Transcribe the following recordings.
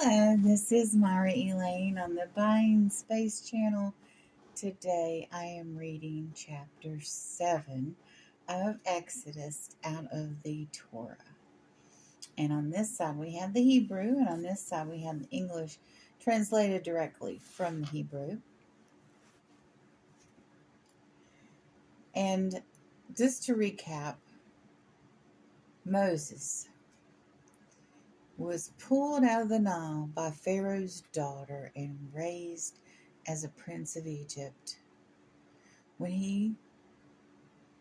Hello, this is Myra Elaine on the Buying Space channel. Today I am reading chapter 7 of Exodus out of the Torah. And on this side we have the Hebrew, and on this side we have the English translated directly from the Hebrew. And just to recap, Moses was pulled out of the Nile by Pharaoh's daughter and raised as a prince of Egypt. When he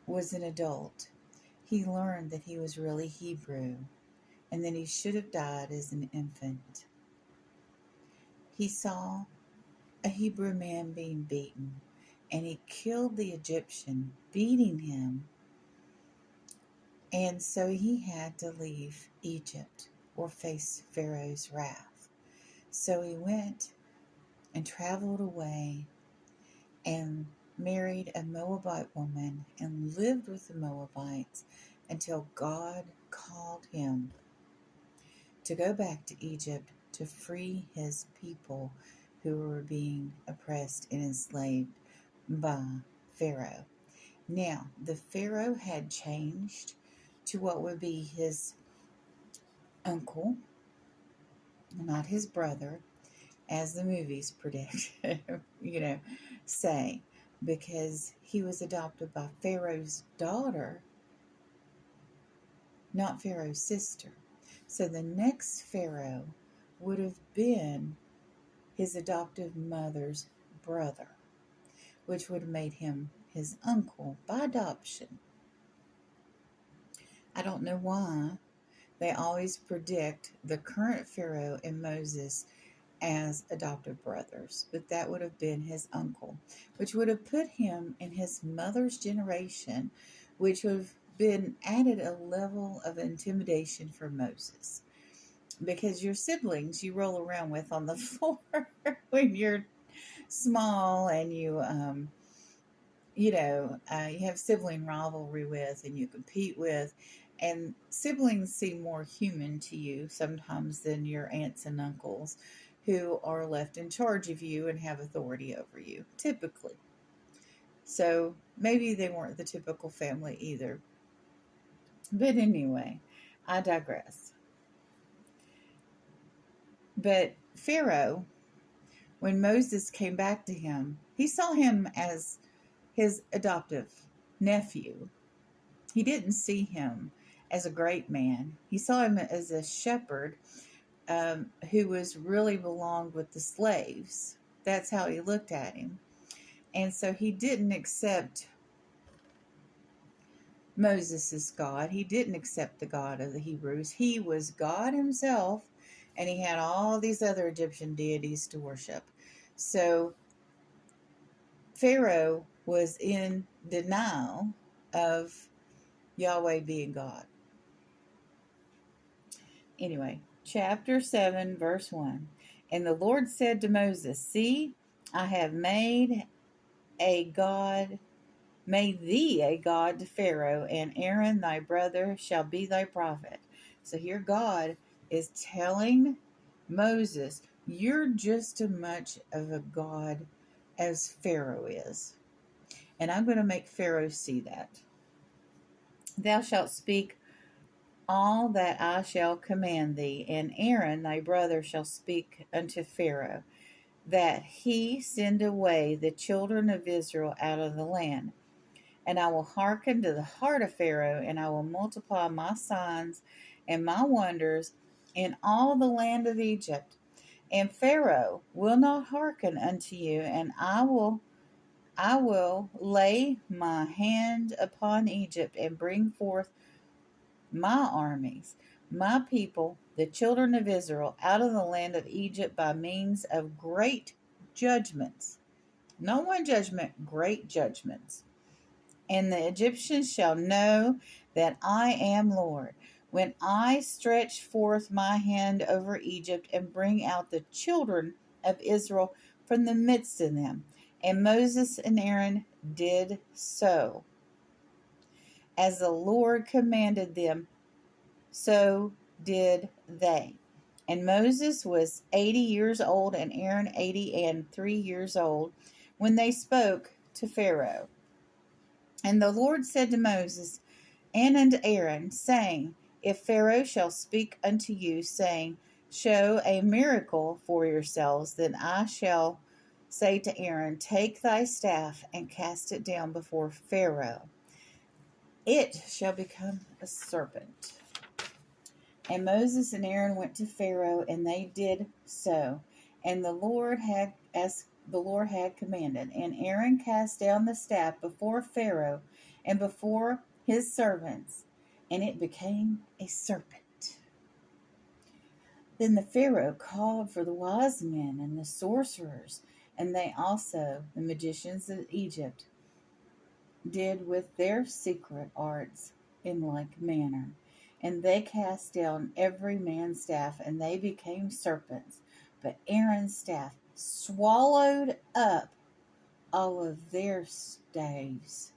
was an adult, he learned that he was really Hebrew and that he should have died as an infant. He saw a Hebrew man being beaten, and he killed the Egyptian, beating him. And so he had to leave Egypt or face Pharaoh's wrath. So he went and traveled away and married a Moabite woman and lived with the Moabites until God called him to go back to Egypt to free his people who were being oppressed and enslaved by Pharaoh. Now, the Pharaoh had changed to what would be his uncle, not his brother, as the movies predict, say, because he was adopted by Pharaoh's daughter, not Pharaoh's sister. So the next Pharaoh would have been his adoptive mother's brother, which would have made him his uncle by adoption. I don't know why they always predict the current Pharaoh and Moses as adoptive brothers, but that would have been his uncle, which would have put him in his mother's generation, which would have been added a level of intimidation for Moses, because your siblings you roll around with on the floor when you're small, and you have sibling rivalry with, and you compete with, and siblings seem more human to you sometimes than your aunts and uncles, who are left in charge of you and have authority over you, typically. So maybe they weren't the typical family either. But anyway, I digress. But Pharaoh, when Moses came back to him, he saw him as his adoptive nephew. He didn't see him as a great man. He saw him as a shepherd who was really belonged with the slaves. That's how he looked at him. And so he didn't accept Moses' God. He didn't accept the God of the Hebrews. He was God himself, and he had all these other Egyptian deities to worship. So Pharaoh was in denial of Yahweh being God. Anyway, chapter 7, verse 1. And the Lord said to Moses, "See, I have made thee a god to Pharaoh, and Aaron thy brother shall be thy prophet." So here God is telling Moses, you're just as much of a god as Pharaoh is. And I'm going to make Pharaoh see that. Thou shalt speak all that I shall command thee, and Aaron thy brother shall speak unto Pharaoh, that he send away the children of Israel out of the land. And I will hearken to the heart of Pharaoh, and I will multiply my signs and my wonders in all the land of Egypt. And Pharaoh will not hearken unto you, and I will lay my hand upon Egypt and bring forth my armies, my people, the children of Israel, out of the land of Egypt by means of great judgments. Not one judgment, great judgments. And the Egyptians shall know that I am Lord, when I stretch forth my hand over Egypt and bring out the children of Israel from the midst of them. And Moses and Aaron did so. As the Lord commanded them, so did they. And Moses was 80 years old, and Aaron 83 years old, when they spoke to Pharaoh. And the Lord said to Moses and unto Aaron, saying, If Pharaoh shall speak unto you, saying, Show a miracle for yourselves, then I shall say to Aaron, Take thy staff and cast it down before Pharaoh. It shall become a serpent. And Moses and Aaron went to Pharaoh, and they did so. And the Lord had, as the Lord had commanded. And Aaron cast down the staff before Pharaoh and before his servants, and it became a serpent. Then the Pharaoh called for the wise men and the sorcerers, and they also, the magicians of Egypt, did with their secret arts in like manner. And they cast down every man's staff, and they became serpents. But Aaron's staff swallowed up all of their staves.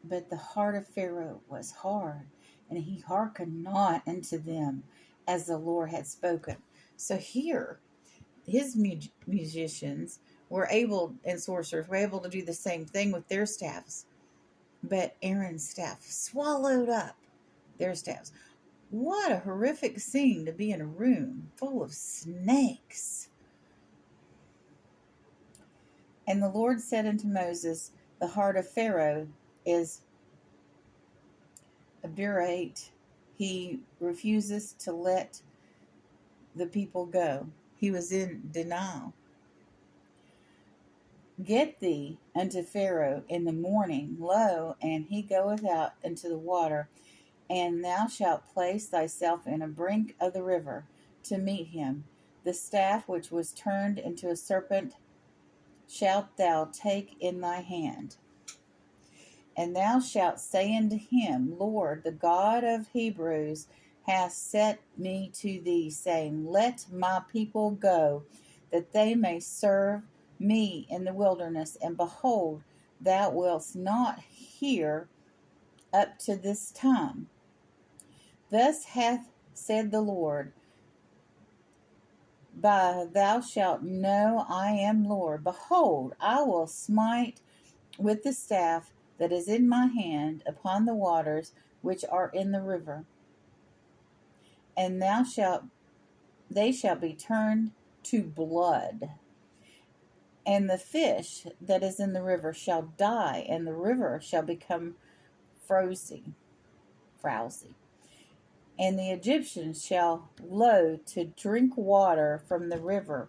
But the heart of Pharaoh was hard, and he hearkened not unto them, as the Lord had spoken. So here, his musicians were able, and sorcerers were able to do the same thing with their staffs. But Aaron's staff swallowed up their staffs. What a horrific scene to be in a room full of snakes. And the Lord said unto Moses, The heart of Pharaoh is obdurate. He refuses to let the people go. He was in denial. Get thee unto Pharaoh in the morning, lo, and he goeth out into the water, and thou shalt place thyself in a brink of the river to meet him. The staff which was turned into a serpent shalt thou take in thy hand. And thou shalt say unto him, Lord, the God of Hebrews, hath sent me to thee, saying, Let my people go, that they may serve me in the wilderness. And behold, thou wilt not hear up to this time. Thus hath said the Lord, By thou shalt know I am Lord. Behold, I will smite with the staff that is in my hand upon the waters which are in the river, and they shall be turned to blood. And the fish that is in the river shall die, and the river shall become frowsy. And the Egyptians shall loathe to drink water from the river.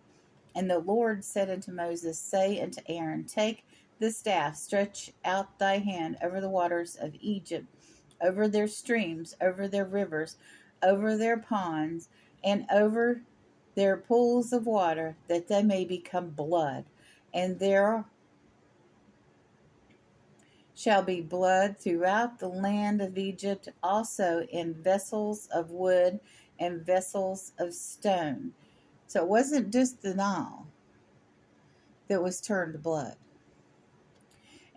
And the Lord said unto Moses, Say unto Aaron, Take the staff, stretch out thy hand over the waters of Egypt, over their streams, over their rivers, over their ponds, and over their pools of water, that they may become blood. And there shall be blood throughout the land of Egypt, also in vessels of wood and vessels of stone. So it wasn't just the Nile that was turned to blood.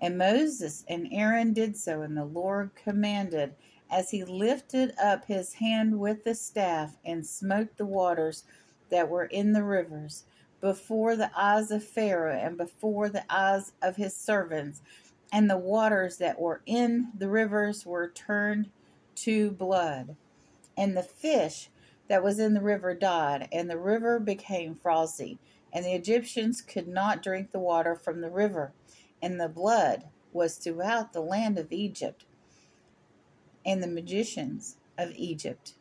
And Moses and Aaron did so, and the Lord commanded, as he lifted up his hand with the staff and smote the waters that were in the rivers before the eyes of Pharaoh and before the eyes of his servants, and the waters that were in the rivers were turned to blood. And the fish that was in the river died, and the river became frothy, and the Egyptians could not drink the water from the river. And the blood was throughout the land of Egypt. And the magicians of Egypt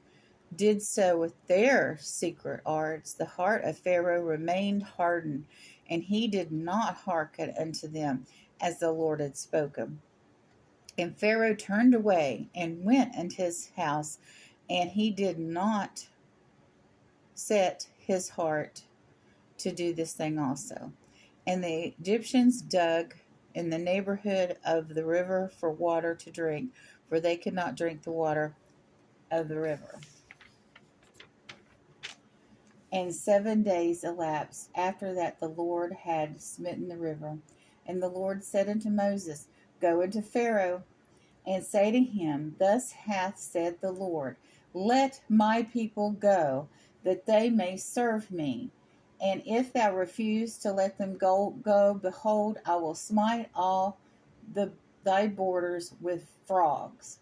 did so with their secret arts. The heart of Pharaoh remained hardened, and he did not hearken unto them, as the Lord had spoken. And Pharaoh turned away and went unto his house, and he did not set his heart to do this thing also. And the Egyptians dug in the neighborhood of the river for water to drink, for they could not drink the water of the river. And 7 days elapsed after that the Lord had smitten the river. And the Lord said unto Moses, Go unto Pharaoh, and say to him, Thus hath said the Lord, Let my people go, that they may serve me. And if thou refuse to let them go, behold, I will smite all thy borders with frogs.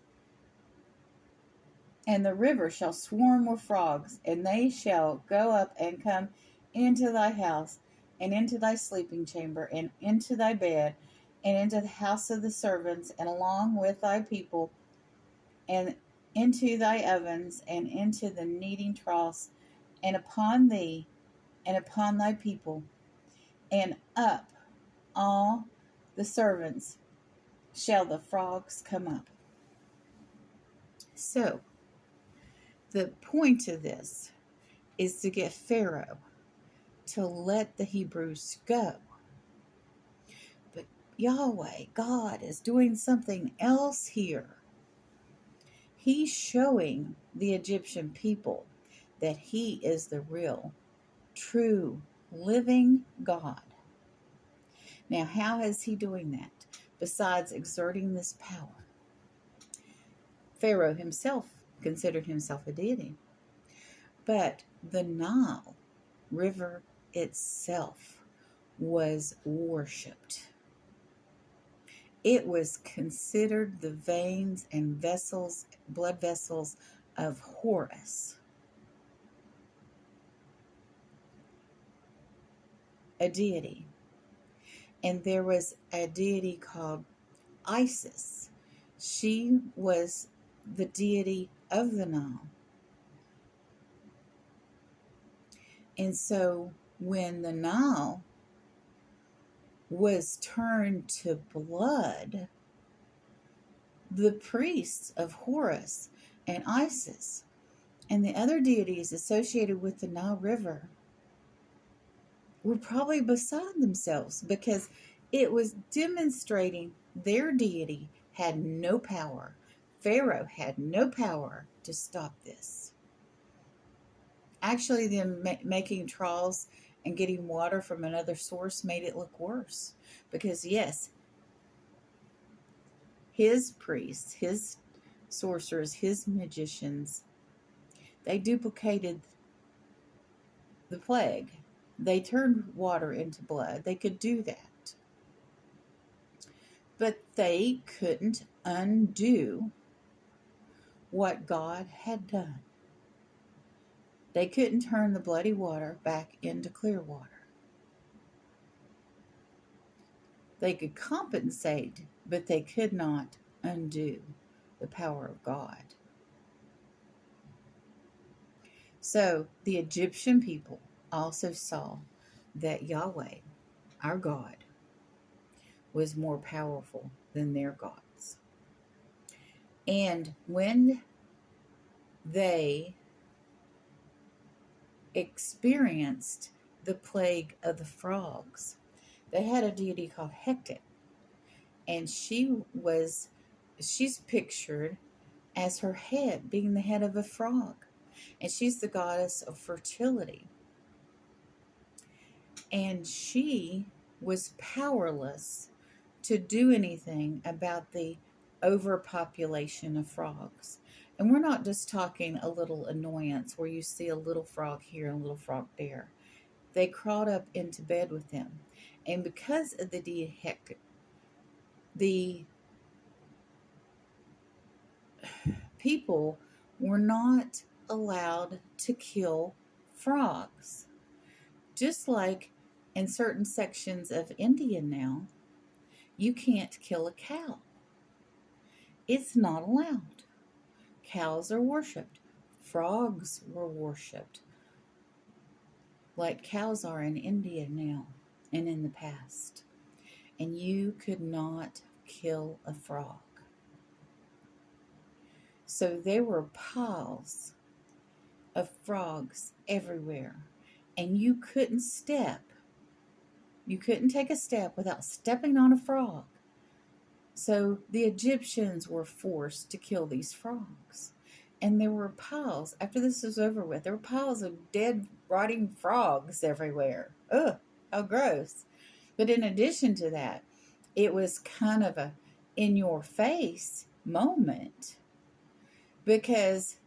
And the river shall swarm with frogs, and they shall go up and come into thy house, and into thy sleeping chamber, and into thy bed, and into the house of the servants, and along with thy people, and into thy ovens, and into the kneading troughs, and upon thee, and upon thy people, and up all the servants shall the frogs come up. So, the point of this is to get Pharaoh to let the Hebrews go. But Yahweh, God, is doing something else here. He's showing the Egyptian people that he is the real, true, living God. Now, how is he doing that besides exerting this power? Pharaoh himself considered himself a deity. But the Nile River itself was worshipped. It was considered the veins and vessels, blood vessels of Horus, a deity. And there was a deity called Isis. She was the deity of the Nile. And so when the Nile was turned to blood, the priests of Horus and Isis and the other deities associated with the Nile River were probably beside themselves, because it was demonstrating their deity had no power. Pharaoh had no power to stop this. Actually, them making troughs and getting water from another source made it look worse, because yes, his priests, his sorcerers, his magicians, they duplicated the plague. They turned water into blood. They could do that. But they couldn't undo what God had done. They couldn't turn the bloody water back into clear water. They could compensate, but they could not undo the power of God. So the Egyptian people also saw that Yahweh, our God, was more powerful than their gods. And when they experienced the plague of the frogs, they had a deity called Hecate, and she's pictured as her head being the head of a frog, and she's the goddess of fertility, and she was powerless to do anything about the overpopulation of frogs. And we're not just talking a little annoyance where you see a little frog here and a little frog there. They crawled up into bed with them. And because of the deity Hecate, the people were not allowed to kill frogs. Just like in certain sections of India now, you can't kill a cow. It's not allowed. Cows are worshipped. Frogs were worshipped, like cows are in India now and in the past. And you could not kill a frog. So there were piles of frogs everywhere, and you couldn't take a step without stepping on a frog. So the Egyptians were forced to kill these frogs. And there were piles, after this was over with, there were piles of dead, rotting frogs everywhere. Ugh, how gross. But in addition to that, it was kind of a in-your-face moment. Because,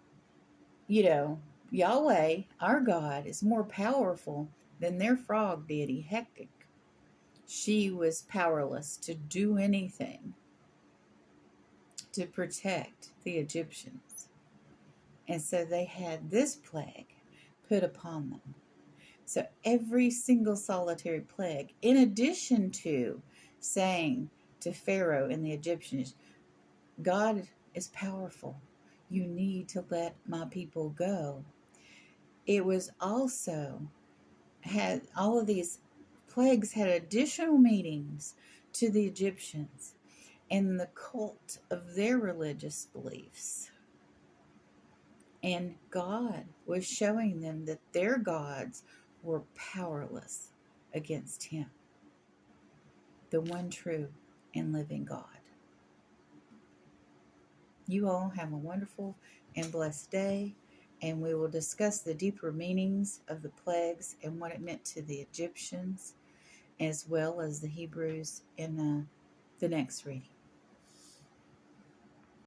Yahweh, our God, is more powerful than their frog deity, Hectic. She was powerless to do anything to protect the Egyptians. And so they had this plague put upon them. So every single solitary plague, in addition to saying to Pharaoh and the Egyptians, God is powerful. You need to let my people go. It was also had all of these plagues had additional meanings to the Egyptians and the cult of their religious beliefs. And God was showing them that their gods were powerless against him, the one true and living God. You all have a wonderful and blessed day, and we will discuss the deeper meanings of the plagues and what it meant to the Egyptians, as well as the Hebrews in the next reading.